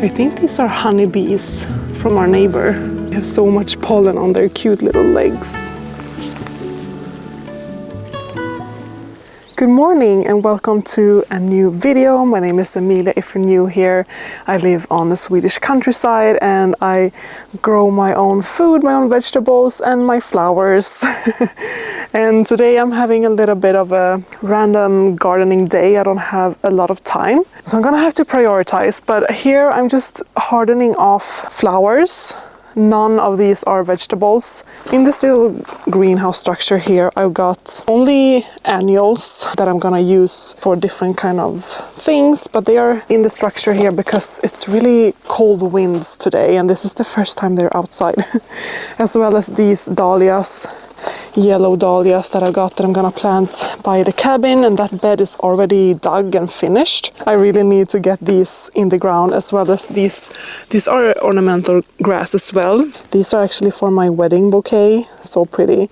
I think these are honeybees from our neighbor. They have so much pollen on their cute little legs. Good morning and welcome to a new video. My name is Emilia. If you're new here, I live on the Swedish countryside and I grow my own food, my own vegetables and my flowers. And today I'm having a little bit of a random gardening day. I don't have a lot of time, so I'm gonna have to prioritize. But here I'm just hardening off flowers. None of these are vegetables. In this little greenhouse structure here, I've got only annuals that I'm gonna use for different kind of things, but they are in the structure here because it's really cold winds today and this is the first time they're outside. As well as these dahlias, yellow dahlias that I got that I'm gonna plant by the cabin, and that bed is already dug and finished. I really need to get these in the ground, as well as these are ornamental grass as well. These are actually for my wedding bouquet, so pretty.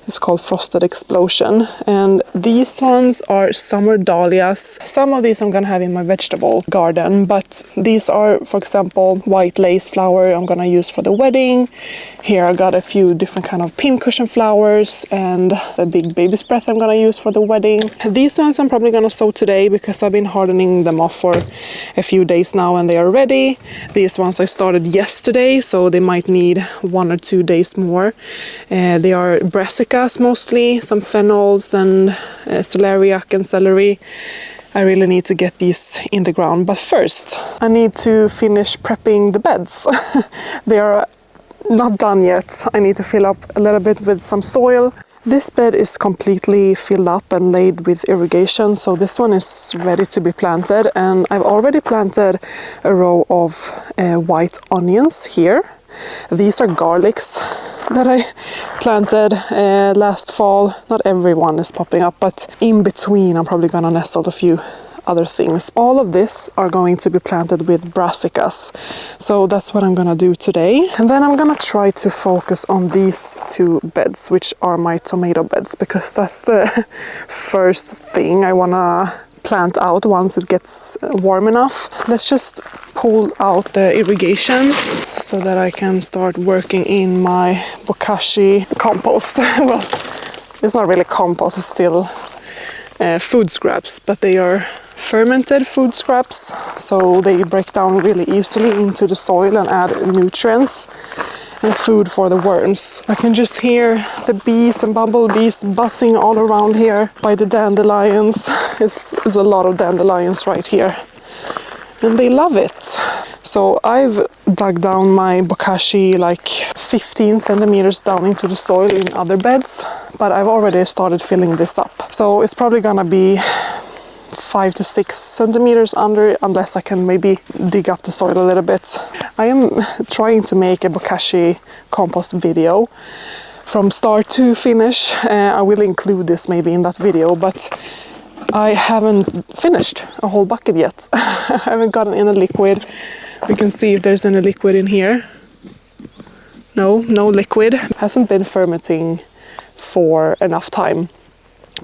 It's called Frosted Explosion, and these ones are summer dahlias. Some of these I'm gonna have in my vegetable garden, but these are, for example, white lace flower I'm gonna use for the wedding. Here I got a few different kind of pincushion flowers and the big baby's breath I'm gonna use for the wedding. These ones I'm probably gonna sow today because I've been hardening them off for a few days now and they are ready. These ones I started yesterday, so they might need 1 or 2 days more. They are Brassicas mostly, some phenols and celeriac and celery. I really need to get these in the ground, but first I need to finish prepping the beds. They are not done yet. I need to fill up a little bit with some soil. This bed is completely filled up and laid with irrigation, so this one is ready to be planted, and I've already planted a row of white onions here. These are garlics that I planted last fall. Not everyone is popping up, but in between I'm probably gonna nestle a few other things. All of this are going to be planted with brassicas, so that's what I'm gonna do today. And then I'm gonna try to focus on these 2 beds, which are my tomato beds, because that's the first thing I wanna plant out once it gets warm enough. Let's just pull out the irrigation so that I can start working in my Bokashi compost. Well, it's not really compost, it's still food scraps, but they are fermented food scraps, so they break down really easily into the soil and add nutrients and food for the worms. I can just hear the bees and bumblebees buzzing all around here by the dandelions. There's a lot of dandelions right here and they love it. So I've dug down my Bokashi like 15 centimeters down into the soil in other beds, but I've already started filling this up. So it's probably gonna be 5 to 6 centimeters under, unless I can maybe dig up the soil a little bit. I am trying to make a Bokashi compost video from start to finish. I will include this maybe in that video, but I haven't finished a whole bucket yet. I haven't gotten in a liquid. We can see if there's any liquid in here. No liquid. Hasn't been fermenting for enough time,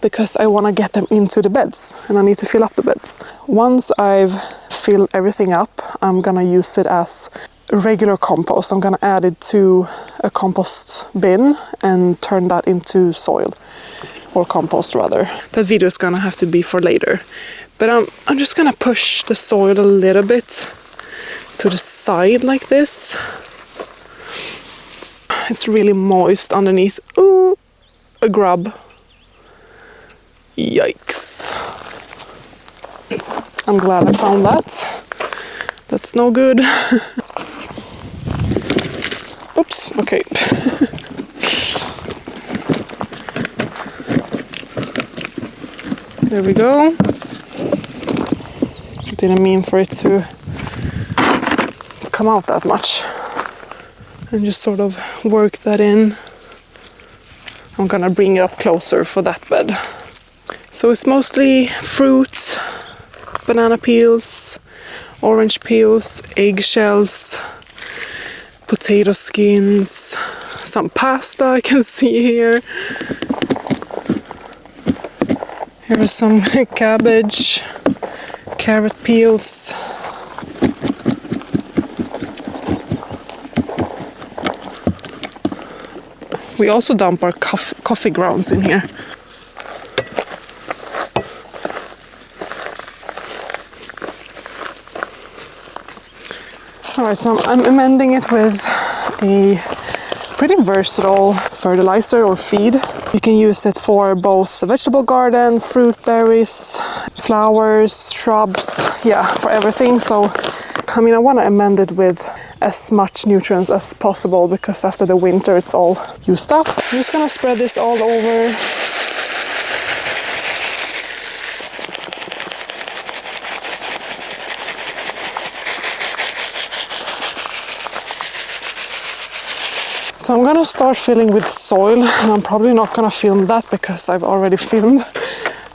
because I want to get them into the beds and I need to fill up the beds. Once I've filled everything up, I'm gonna use it as regular compost. I'm gonna add it to a compost bin and turn that into soil, or compost rather. That video is gonna have to be for later. But I'm just gonna push the soil a little bit to the side like this. It's really moist underneath. Ooh, a grub. Yikes. I'm glad I found that. That's no good. Oops, okay. There we go. Didn't mean for it to come out that much. And just sort of work that in. I'm gonna bring it up closer for that bed. So it's mostly fruit, banana peels, orange peels, eggshells, potato skins, some pasta I can see here. Here are some cabbage, carrot peels, We also dump our coffee grounds in here. Alright, so I'm amending it with a pretty versatile fertilizer or feed. You can use it for both the vegetable garden, fruit, berries, flowers, shrubs, yeah, for everything. So, I mean, I want to amend it with as much nutrients as possible because after the winter it's all used up. I'm just gonna spread this all over. So I'm gonna start filling with soil, and I'm probably not gonna film that because I've already filmed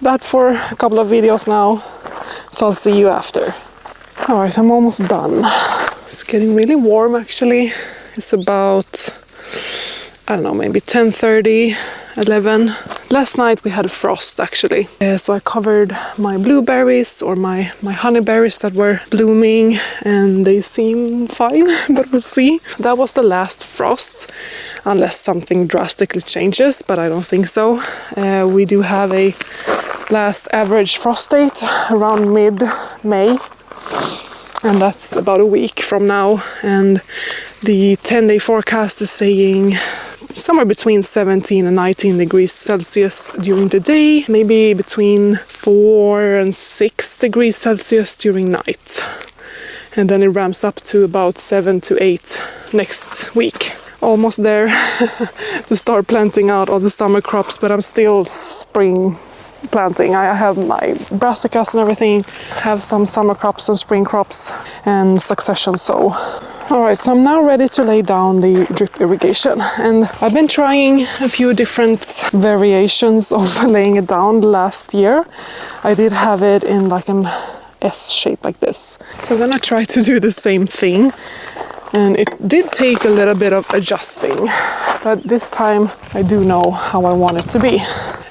that for a couple of videos now. So I'll see you after. Alright, I'm almost done. It's getting really warm actually. It's about, I don't know, maybe 10:30, 11. Last night we had a frost actually. So I covered my blueberries or my honeyberries that were blooming, and they seem fine, but we'll see. That was the last frost, unless something drastically changes, but I don't think so. We do have a last average frost date around mid-May, and that's about a week from now, and the 10-day forecast is saying somewhere between 17 and 19 degrees Celsius during the day, maybe between 4 and 6 degrees Celsius during night. And then it ramps up to about 7 to 8 next week. Almost there to start planting out all the summer crops, but I'm still spring planting. I have my brassicas and everything, have some summer crops and spring crops and succession sow. Alright, so I'm now ready to lay down the drip irrigation, and I've been trying a few different variations of laying it down last year. I did have it in like an S shape like this. So I'm gonna try to do the same thing, and it did take a little bit of adjusting, but this time I do know how I want it to be.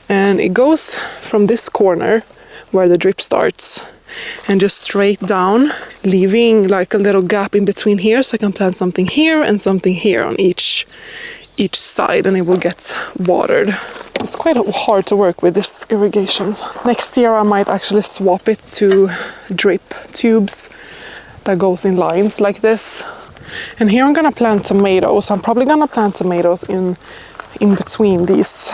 And it goes from this corner where the drip starts and just straight down, leaving like a little gap in between here, so I can plant something here and something here on each side, and it will get watered. It's quite hard to work with this irrigation. Next year I might actually swap it to drip tubes that goes in lines like this. And here I'm gonna plant tomatoes. I'm probably gonna plant tomatoes in between these.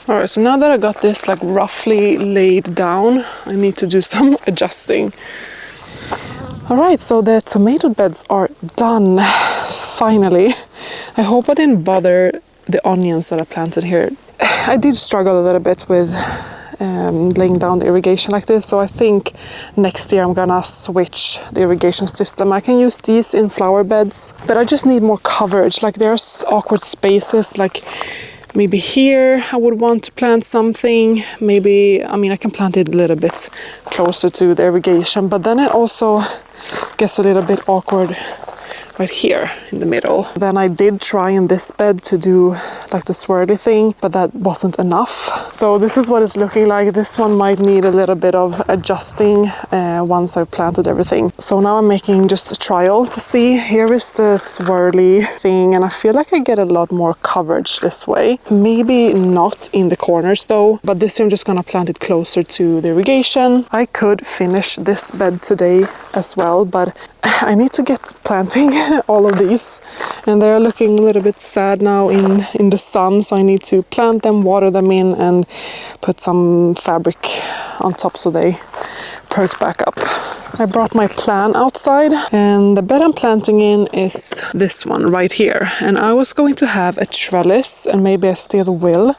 Alright, so now that I got this like roughly laid down, I need to do some adjusting. Alright, so the tomato beds are done, finally. I hope I didn't bother the onions that I planted here. I did struggle a little bit with laying down the irrigation like this, so I think next year I'm gonna switch the irrigation system. I can use these in flower beds, but I just need more coverage. Like there's awkward spaces, like maybe here I would want to plant something. Maybe, I mean, I can plant it a little bit closer to the irrigation, but then it also gets a little bit awkward right here in the middle. Then I did try in this bed to do like the swirly thing, but that wasn't enough. So this is what it's looking like. This one might need a little bit of adjusting once I've planted everything. So now I'm making just a trial to see. Here is the swirly thing, and I feel like I get a lot more coverage this way. Maybe not in the corners though, but this year I'm just gonna plant it closer to the irrigation. I could finish this bed today as well, but I need to get planting all of these, and they're looking a little bit sad now in the sun, so I need to plant them, water them in, and put some fabric on top so they perk back up. I brought my plan outside, and the bed I'm planting in is this one right here. And I was going to have a trellis, and maybe I still will,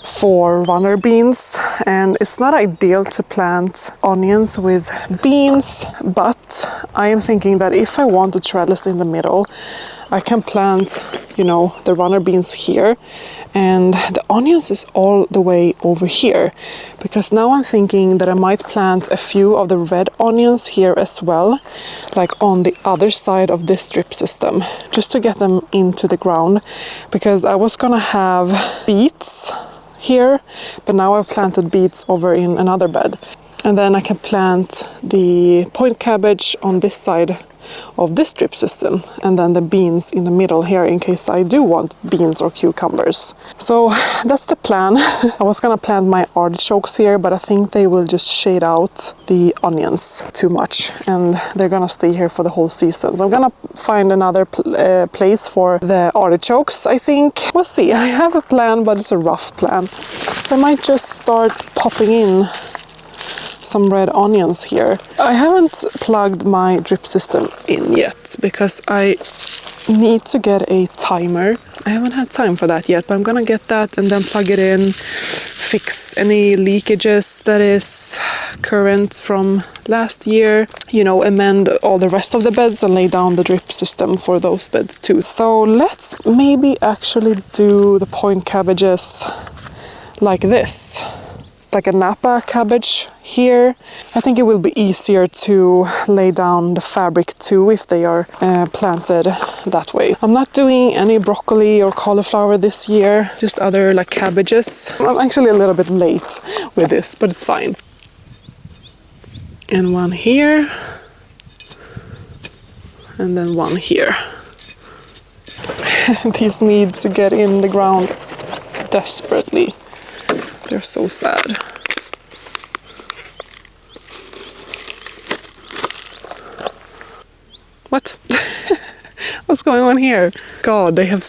for runner beans. And it's not ideal to plant onions with beans, but I am thinking that if I want a trellis in the middle, I can plant, you know, the runner beans here, and the onions is all the way over here, because now I'm thinking that I might plant a few of the red onions here as well, like on the other side of this drip system, just to get them into the ground, because I was gonna have beets here, but now I've planted beets over in another bed. And then I can plant the point cabbage on this side of this drip system, and then the beans in the middle here in case I do want beans or cucumbers. So that's the plan. I was gonna plant my artichokes here, but I think they will just shade out the onions too much, and they're gonna stay here for the whole season. So I'm gonna find another place for the artichokes, I think. We'll see. I have a plan, but it's a rough plan. So I might just start popping in some red onions here. I haven't plugged my drip system in yet because I need to get a timer. I haven't had time for that yet, but I'm gonna get that and then plug it in, fix any leakages that is current from last year, you know, amend all the rest of the beds and lay down the drip system for those beds too. So let's maybe actually do the point cabbages like this, like a Napa cabbage here. I think it will be easier to lay down the fabric too if they are planted that way. I'm not doing any broccoli or cauliflower this year, just other like cabbages. I'm actually a little bit late with this, but it's fine. And one here, and then one here. These need to get in the ground desperately. They're so sad. What? What's going on here? God, they have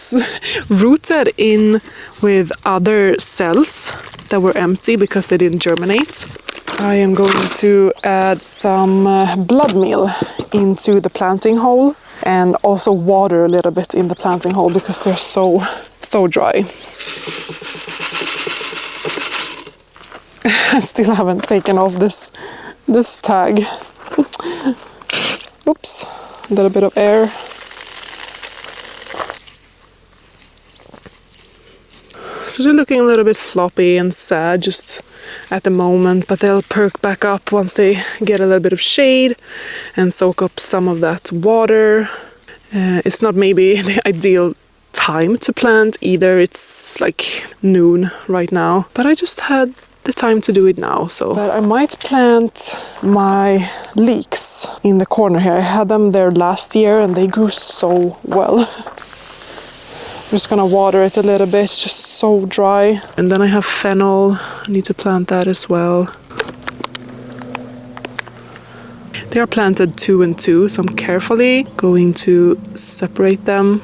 rooted in with other cells that were empty because they didn't germinate. I am going to add some blood meal into the planting hole and also water a little bit in the planting hole because they're so dry. I still haven't taken off this tag. Oops, a little bit of air. So they're looking a little bit floppy and sad just at the moment, but they'll perk back up once they get a little bit of shade and soak up some of that water. It's not maybe the ideal time to plant either. It's like noon right now, but I just had the time to do it now. But I might plant my leeks in the corner here. I had them there last year and they grew so well. I'm just gonna water it a little bit, it's just so dry. And then I have fennel, I need to plant that as well. They are planted 2 and 2, so I'm carefully going to separate them.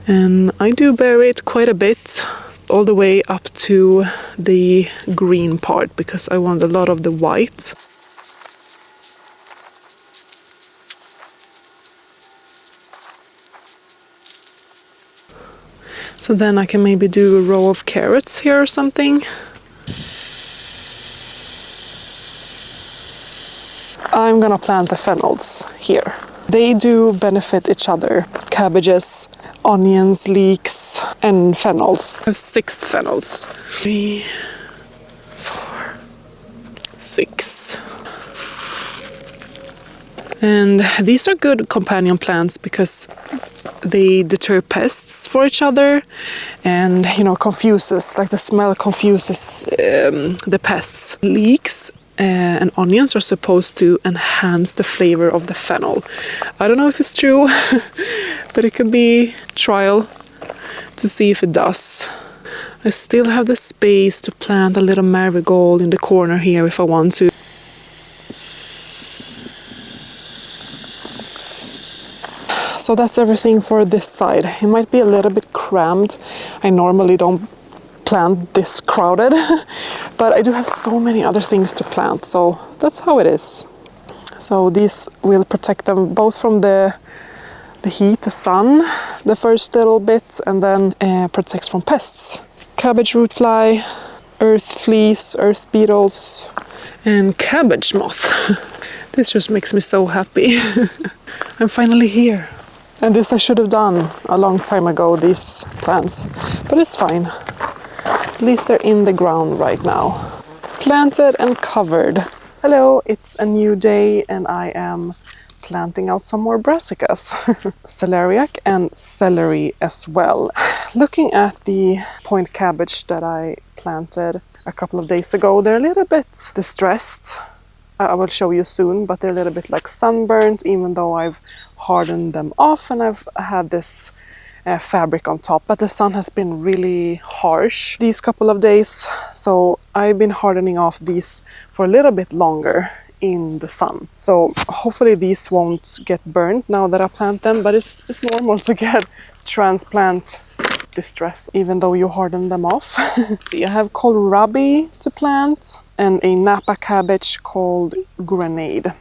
And I do bury it quite a bit, all the way up to the green part, because I want a lot of the white. So then I can maybe do a row of carrots here or something. I'm gonna plant the fennels here. They do benefit each other. Cabbages, onions, leeks, and fennels. I have 6 fennels. 3, 4, 6. And these are good companion plants because they deter pests for each other and, you know, confuses, like the smell confuses the pests. Leeks and onions are supposed to enhance the flavor of the fennel. I don't know if it's true, but it could be trial to see if it does. I still have the space to plant a little marigold in the corner here if I want to. So that's everything for this side. It might be a little bit crammed. I normally don't plant this crowded, but I do have so many other things to plant, so that's how it is. So these will protect them both from the heat, the sun, the first little bit, and then protects from pests. Cabbage root fly, earth fleas, earth beetles, and cabbage moth. This just makes me so happy. I'm finally here. And this I should have done a long time ago, these plants, but it's fine. At least they're in the ground right now. Planted and covered. Hello, it's a new day and I am planting out some more brassicas, celeriac and celery as well. Looking at the point cabbage that I planted a couple of days ago, they're a little bit distressed. I will show you soon, but they're a little bit like sunburnt, even though I've hardened them off and I've had this fabric on top. But the sun has been really harsh these couple of days, so I've been hardening off these for a little bit longer in the sun. So hopefully these won't get burnt now that I plant them, but it's normal to get transplant distress even though you harden them off. See, I have kohlrabi to plant and a Napa cabbage called grenade.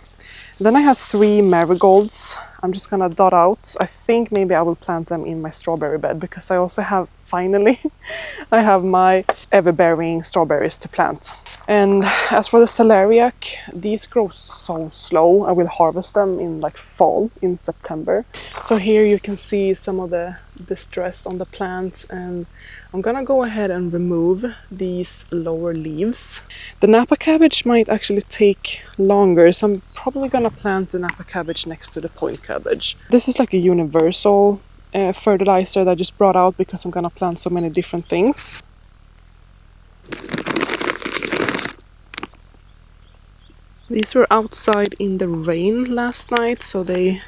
Then I have 3 marigolds. I'm just gonna dot out. I think maybe I will plant them in my strawberry bed because I also have, finally, I have my ever-bearing strawberries to plant. And as for the celeriac, these grow so slow. I will harvest them in like fall, in September. So here you can see some of the distress on the plant, and I'm gonna go ahead and remove these lower leaves. The Napa cabbage might actually take longer, so I'm probably gonna plant the Napa cabbage next to the point cabbage. This is like a universal fertilizer that I just brought out because I'm gonna plant so many different things. These were outside in the rain last night, so they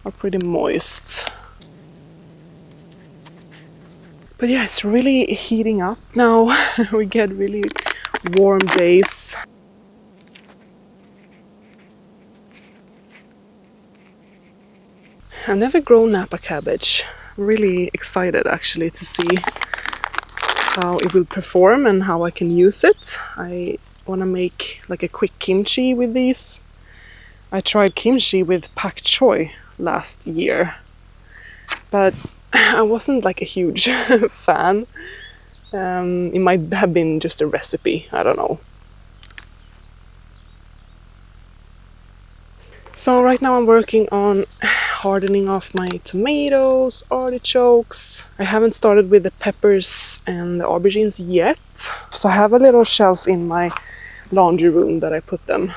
are pretty moist. But yeah, it's really heating up now. We get really warm days. I've never grown Napa cabbage. I'm really excited actually to see how it will perform and how I can use it. I want to make like a quick kimchi with these. I tried kimchi with pak choi last year, but I wasn't like a huge fan. It might have been just a recipe, I don't know. So right now I'm working on hardening off my tomatoes, artichokes. I haven't started with the peppers and the aubergines yet. So I have a little shelf in my laundry room that I put them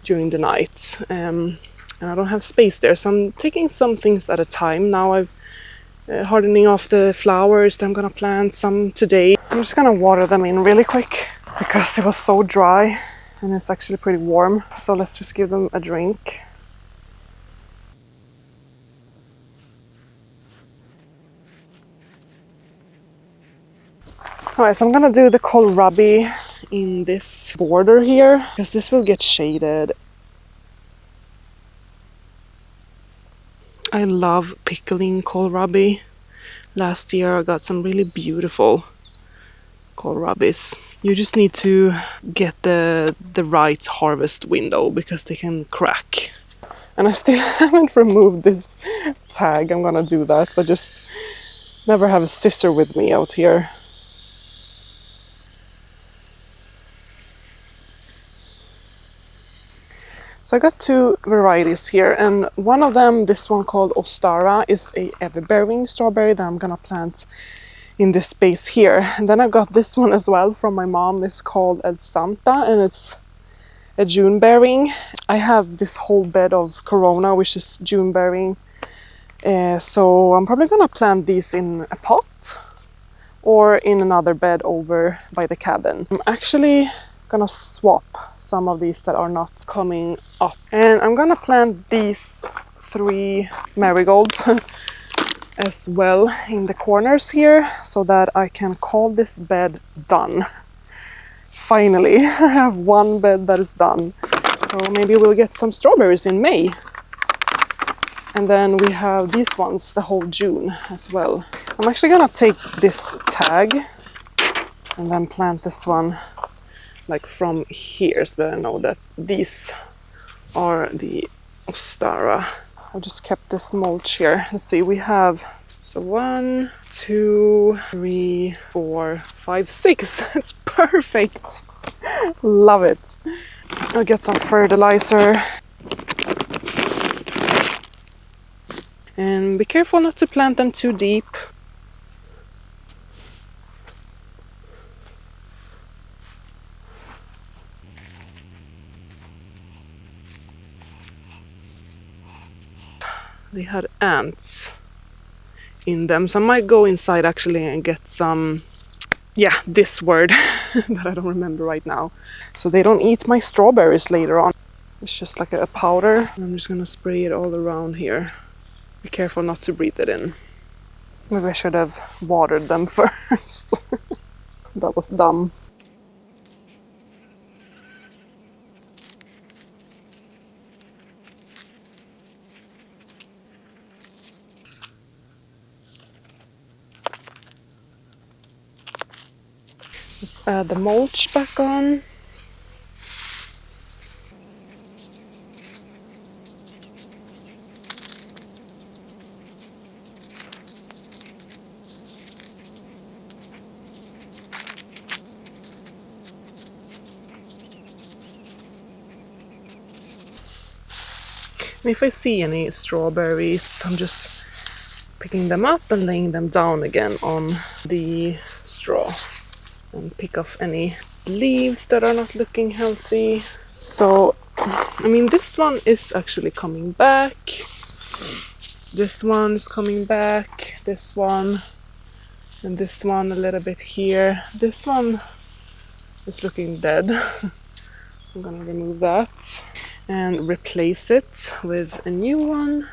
during the night. And I don't have space there, so I'm taking some things at a time. Now I'm hardening off the flowers that I'm gonna plant some today. I'm just gonna water them in really quick because it was so dry and it's actually pretty warm. So let's just give them a drink. Alright, so I'm gonna do the kohlrabi in this border here because this will get shaded. I love pickling kohlrabi. Last year I got some really beautiful kohlrabis. You just need to get the right harvest window because they can crack. And I still haven't removed this tag. I'm gonna do that. I just never have a scissor with me out here. So I got 2 varieties here, and one of them, this one called Ostara, is a ever-bearing strawberry that I'm gonna plant in this space here. And then I got this one as well from my mom. It's called El Santa and it's a June bearing. I have this whole bed of Corona, which is June bearing. So I'm probably gonna plant these in a pot or in another bed over by the cabin. I'm actually gonna swap some of these that are not coming up. And I'm gonna plant these 3 marigolds as well in the corners here so that I can call this bed done. Finally, I have one bed that is done. So maybe we'll get some strawberries in May. And then we have these ones the whole June as well. I'm actually gonna take this tag and then plant this one like from here so that I know that these are the Ostara. I just kept this mulch here. Let's see, we have, so 1, 2, 3, 4, 5, 6. It's perfect. Love it. I'll get some fertilizer. And be careful not to plant them too deep. they had ants in them. So I might go inside actually and get some, yeah, this word that I don't remember right now. So they don't eat my strawberries later on. It's just like a powder. I'm just gonna spray it all around here. Be careful not to breathe it in. Maybe I should have watered them first. That was dumb. Let's add the mulch back on. And if I see any strawberries, I'm just picking them up and laying them down again on the straw. And pick off any leaves that are not looking healthy. So, I mean, this one is actually coming back. This one is coming back. This one. And this one a little bit here. This one is looking dead. I'm gonna remove that and replace it with a new one.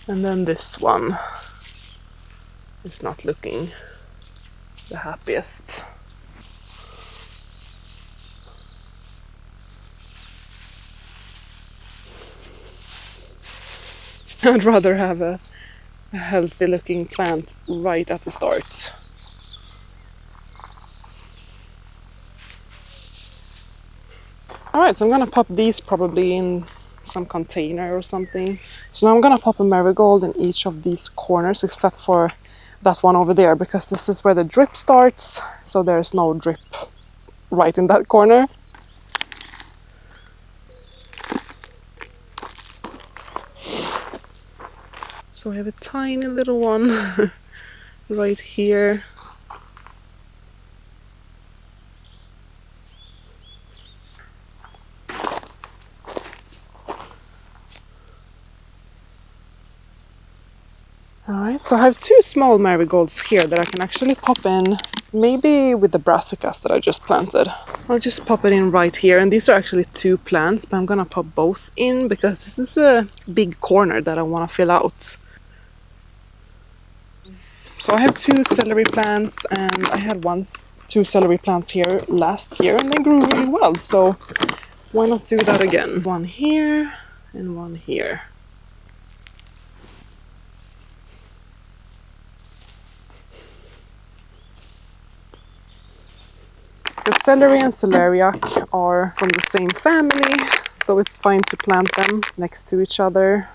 And then this one is not looking the happiest. I'd rather have a healthy looking plant right at the start. Alright, so I'm gonna pop these probably in some container or something. So now I'm gonna pop a marigold in each of these corners except for that one over there, because this is where the drip starts, so there's no drip right in that corner. So I have a tiny little one right here. Alright, so I have two small marigolds here that I can actually pop in, maybe with the brassicas that I just planted. I'll just pop it in right here, and these are actually two plants, but I'm gonna pop both in because this is a big corner that I want to fill out. So I have two celery plants, and I had two celery plants here last year and they grew really well, so why not do that again? One here and one here. The celery and celeriac are from the same family, so it's fine to plant them next to each other.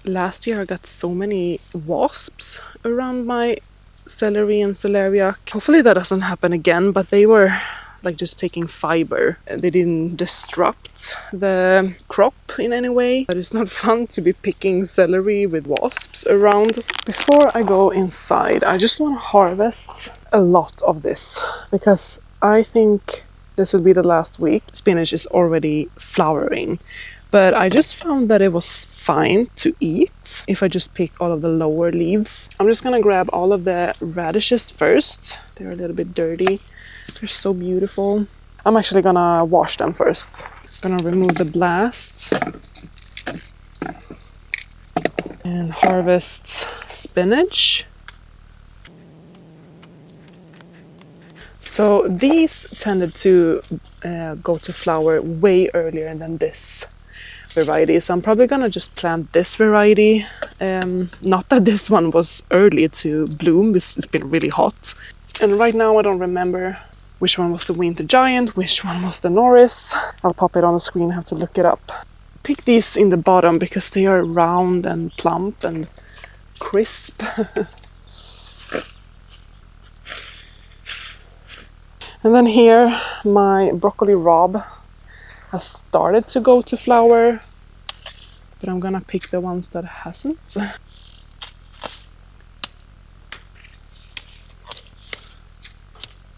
Last year I got so many wasps around my celery and celeriac. Hopefully that doesn't happen again, but they were like just taking fiber. They didn't disrupt the crop in any way, but it's not fun to be picking celery with wasps around. Before I go inside, I just want to harvest a lot of this because I think this will be the last week. Spinach is already flowering, but I just found that it was fine to eat if I just pick all of the lower leaves. I'm just gonna grab all of the radishes first. They're a little bit dirty. They're so beautiful. I'm actually gonna wash them first. Gonna remove the blast and harvest spinach. So these tended to go to flower way earlier than this variety, so I'm probably gonna just plant this variety. Not that this one was early to bloom, it's been really hot. And right now I don't remember which one was the Winter Giant, which one was the Norris. I'll pop it on the screen, I have to look it up. Pick these in the bottom because they are round and plump and crisp. And then here, my broccoli rabe has started to go to flower, but I'm gonna pick the ones that hasn't.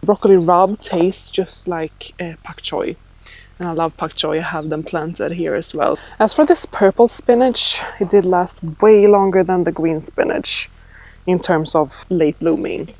broccoli rabe tastes just like pak choi. And I love pak choi, I have them planted here as well. As for this purple spinach, it did last way longer than the green spinach in terms of late blooming.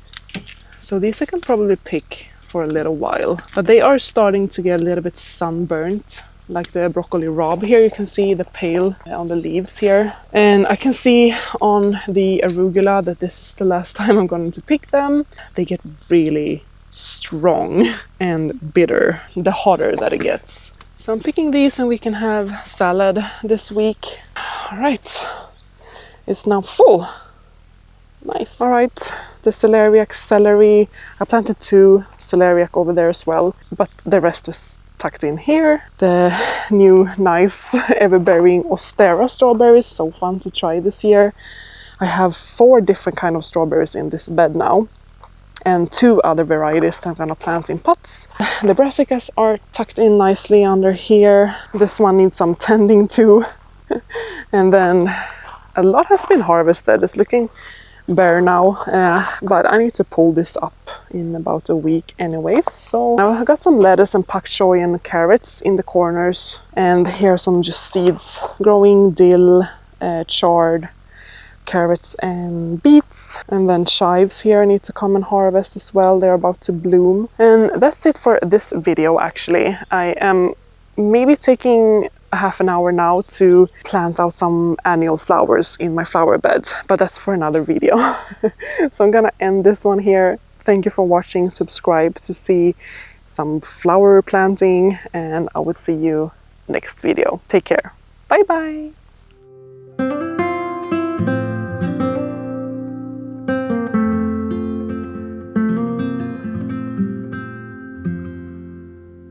So these I can probably pick for a little while. But they are starting to get a little bit sunburnt, like the broccoli rabe. Here you can see the pale on the leaves here. And I can see on the arugula that this is the last time I'm going to pick them. They get really strong and bitter the hotter that it gets. So I'm picking these and we can have salad this week. All right, it's now full. Nice. All right, the celeriac celery. I planted 2 celeriac over there as well, but the rest is tucked in here. The new nice ever-bearing Ostera strawberries, so fun to try this year. I have 4 different kind of strawberries in this bed now, and 2 other varieties that I'm gonna plant in pots. The brassicas are tucked in nicely under here. This one needs some tending too. And then a lot has been harvested. It's looking bare now, but I need to pull this up in about a week anyways. So now I got some lettuce and pak choi and carrots in the corners, and here are some just seeds growing: dill, chard, carrots and beets, and then chives here I need to come and harvest as well. They're about to bloom. And that's it for this video actually. I am maybe taking a half an hour now to plant out some annual flowers in my flower bed, but that's for another video. So I'm gonna end this one here. Thank you for watching. Subscribe to see some flower planting, and I will see you next video. Take care. Bye bye.